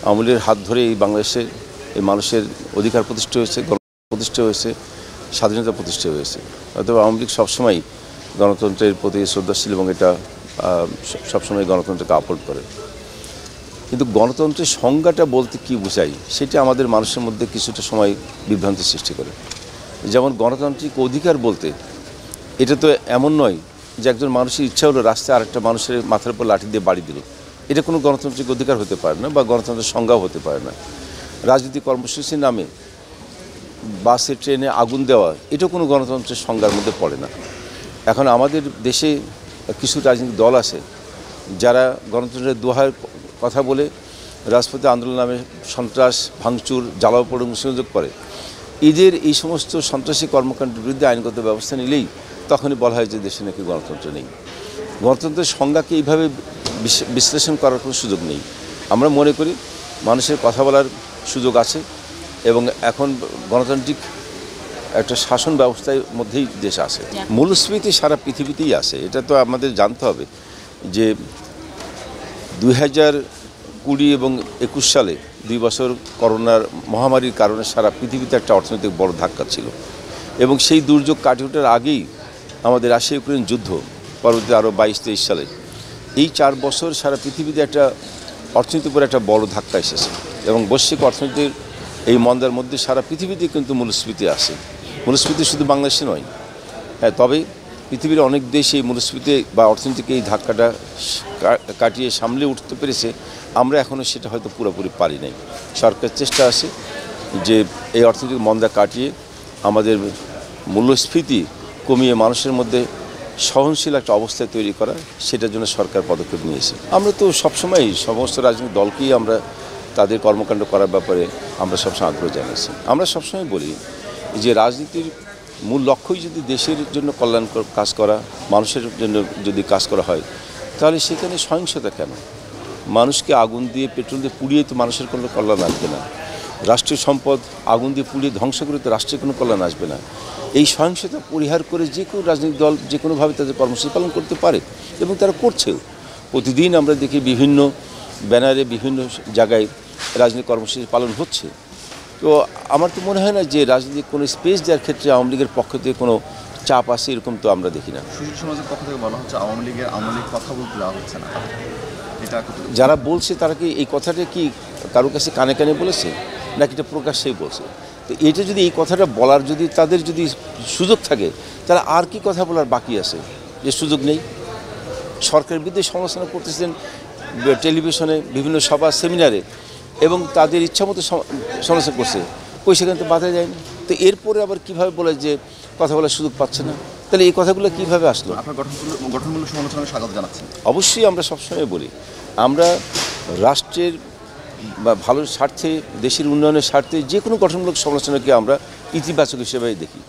আওয়ামী লীগের হাত ধরে এই বাংলাদেশের এই মানুষের অধিকার প্রতিষ্ঠা হয়েছে, প্রতিষ্ঠা হয়েছে, স্বাধীনতা প্রতিষ্ঠা হয়েছে। অথবা আওয়ামী লীগ সবসময় গণতন্ত্রের প্রতি শ্রদ্ধাশীল এবং এটা সবসময় গণতন্ত্রকে আপহোল্ড করে। কিন্তু গণতন্ত্রের সংজ্ঞাটা বলতে কী বোঝায় সেটা আমাদের মানুষের মধ্যে কিছুটা সময় বিভ্রান্তি সৃষ্টি করে। যেমন গণতান্ত্রিক অধিকার বলতে এটা তো এমন নয় যে একজন মানুষের ইচ্ছা হলো রাস্তায় আরেকটা মানুষের মাথার উপর লাঠি দিয়ে বাড়ি দিল, এটা কোনো গণতান্ত্রিক অধিকার হতে পারে না বা গণতন্ত্রের সংজ্ঞাও হতে পারে না। রাজনৈতিক কর্মসূচির নামে বাসে ট্রেনে আগুন দেওয়া এটাও কোনো গণতন্ত্রের সংজ্ঞার মধ্যে পড়ে না। এখন আমাদের দেশে কিছু রাজনৈতিক দল আছে যারা গণতন্ত্রের দোহার কথা বলে রাজপথে আন্দোলন নামে সন্ত্রাস, ভাঙচুর, জ্বালাও পোড়ার সুযোগ করে। এদের এই সমস্ত সন্ত্রাসী কর্মকাণ্ডের বিরুদ্ধে আইনগত ব্যবস্থা নিলেই তখনই বলা হয় যে দেশে নাকি গণতন্ত্র নেই। গণতন্ত্রের সংজ্ঞাকে এইভাবে বিশ্লেষণ করার কোনো সুযোগ নেই। আমরা মনে করি মানুষের কথা বলার সুযোগ আছে এবং এখন গণতান্ত্রিক একটা শাসন ব্যবস্থার মধ্যেই দেশ আছে। মূল্যস্ফীতি সারা পৃথিবীতেই আছে, এটা তো আমাদের জানতে হবে যে 2020 এবং 21 সালে 2 বছর করোনার মহামারীর কারণে সারা পৃথিবীতে একটা অর্থনৈতিক বড় ধাক্কা ছিল এবং সেই দুর্যোগ কাটিয়ে ওঠার আগেই আমাদের রাশিয়া ইউক্রেন যুদ্ধ, পরবর্তী আরও 22-23 সালে, এই 4 বছর সারা পৃথিবীতে একটা অর্থনীতির উপর একটা বড় ধাক্কা এসেছে এবং বৈশ্বিক অর্থনীতির এই মন্দার মধ্যে সারা পৃথিবীতে কিন্তু মূল্যস্ফীতি আসে। মূল্যস্ফীতি শুধু বাংলাদেশে নয়, হ্যাঁ, তবে পৃথিবীর অনেক দেশ এই মূল্যস্ফীতি বা অর্থনীতিক এই ধাক্কাটা কাটিয়ে সামলে উঠতে পেরেছে। আমরা এখনও সেটা হয়তো পুরোপুরি পারি নাই। সরকার চেষ্টা আছে যে এই অর্থনৈতিক মন্দা কাটিয়ে আমাদের মূল্যস্ফীতি কমিয়ে মানুষের মধ্যে সহনশীল একটা অবস্থা তৈরি করা, সেটার জন্য সরকার পদক্ষেপ নিয়েছে। আমরা তো সবসময় সমস্ত রাজনৈতিক দলকেই আমরা তাদের কর্মকাণ্ড করার ব্যাপারে আমরা সবসময় আগ্রহ জানিয়েছি। আমরা সবসময় বলি যে রাজনীতির মূল লক্ষ্যই যদি দেশের জন্য কল্যাণকর কাজ করা, মানুষের জন্য যদি কাজ করা হয়, তাহলে সেখানে সহিংসতা কেন? মানুষকে আগুন দিয়ে, পেট্রোল দিয়ে পুড়িয়ে তো মানুষের কোনো কল্যাণ আসবে না। রাষ্ট্রীয় সম্পদ আগুন দিয়ে পুড়িয়ে ধ্বংস করে তো রাষ্ট্রের কোনো কল্যাণ আসবে না। এই সহিংসতা পরিহার করে যে কোনো রাজনৈতিক দল যে কোনোভাবে তাদের কর্মসূচি পালন করতে পারে এবং তারা করছেও। প্রতিদিন আমরা দেখি বিভিন্ন ব্যানারে বিভিন্ন জায়গায় রাজনৈতিক কর্মসূচি পালন হচ্ছে। তো আমার তো মনে হয় না যে রাজনৈতিক কোনো স্পেস দেওয়ার ক্ষেত্রে আওয়ামী লীগের পক্ষ থেকে কোনো চাপ আসে, এরকম তো আমরা দেখি না। সুশীল সমাজের পক্ষ থেকে বলা হচ্ছে আওয়ামী লীগ কথা বলতে দেওয়া হচ্ছে না। এটা যারা বলছে তারা কি এই কথাটা কি কারোর কাছে কানে কানে বলেছে নাকি এটা প্রকাশ্যেই বলছে? তো এটা যদি এই কথাটা বলার যদি তাদের যদি সুযোগ থাকে, তারা আর কি কথা বলার বাকি আছে যে সুযোগ নেই? সরকারের বিরুদ্ধে সমালোচনা করতেছেন টেলিভিশনে, বিভিন্ন সভা সেমিনারে, এবং তাদের ইচ্ছামতো সমালোচনা করছে, কই সেখানে তো বাধা যায়নি। তো এরপরে আবার কীভাবে বলে যে কথা বলার সুযোগ পাচ্ছে না? তাহলে এই কথাগুলো কীভাবে আসলো? আপনার গঠনমূলক সমালোচনা স্বাগত জানাচ্ছেন। অবশ্যই আমরা সবসময় বলি আমরা রাষ্ট্রের বা ভালোর স্বার্থে, দেশের উন্নয়নের স্বার্থে যে কোনো গঠনমূলক সমালোচনাকে আমরা ইতিবাচক হিসেবেই দেখি।